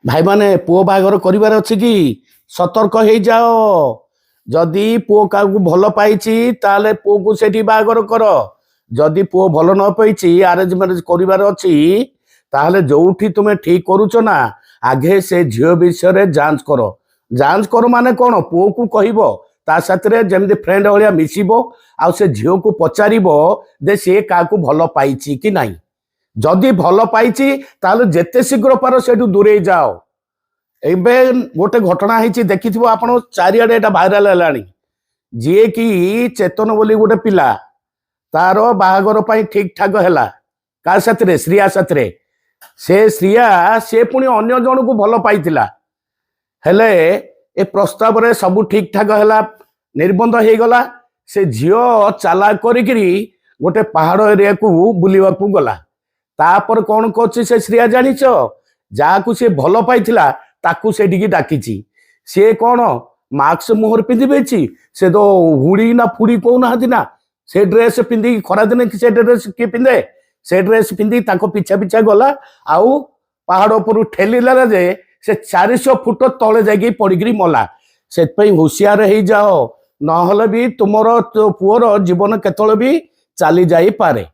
भाई माने पुओ बाहागर करिवार अछि कि सतर्क हो जाओ। जदि पुओ का भल पाई ताले पुओ को सेठी बाहागर कर। जदि पुओ भल न पाई अरेंज मैरेज करिवार अछि ताहले जोउठी तुमे ठीक करूछ ना आगे से झियो विषय जांच कर। जांच कर माने कौन पुओ को कहबो ता साथरे जेमि फ्रेंड भलिया मिसिबो आ से झियो को पचारिबो दे से काकू भल पाई कि नाही। जदि भल पाई ताहले जेते शीघ्र पार सेठू दूरे जाओ। एबे गोटे घटना होती देखि आप चारिआडे एटा भाइराल है जी कि चेतन बोली गोटे पिला तार बाहागर ठीक ठाक है का साथरे श्रिया साथरे से श्रिया से पुणी अन्य जन को भल पाई हेले ए प्रस्ताव रे सब ठीक ठाक है निबंध हो गला। से झील चाला करी गोटे पहाड़ एरिया को बुलवा गला तापर कौन कर से श्रिया जानिच जहाँ सी भल पाई ताकू से डाकी सी कौन मास्क मुहर पिंधि से तो हुड़ी ना फुड़ी कहना ना से ड्रेस पिंधि खरा दिन से ड्रेस किए पिंधे से ड्रेस पिंधि पिछा पिछा गला आउ पहाड़ उपर ठेलिला जे से 400 फुट तले जाकि पड़ी मला। से हुशियार हो जाओ नहले भी तुमर पुओर जीवन केतले भी चली जाई पारे।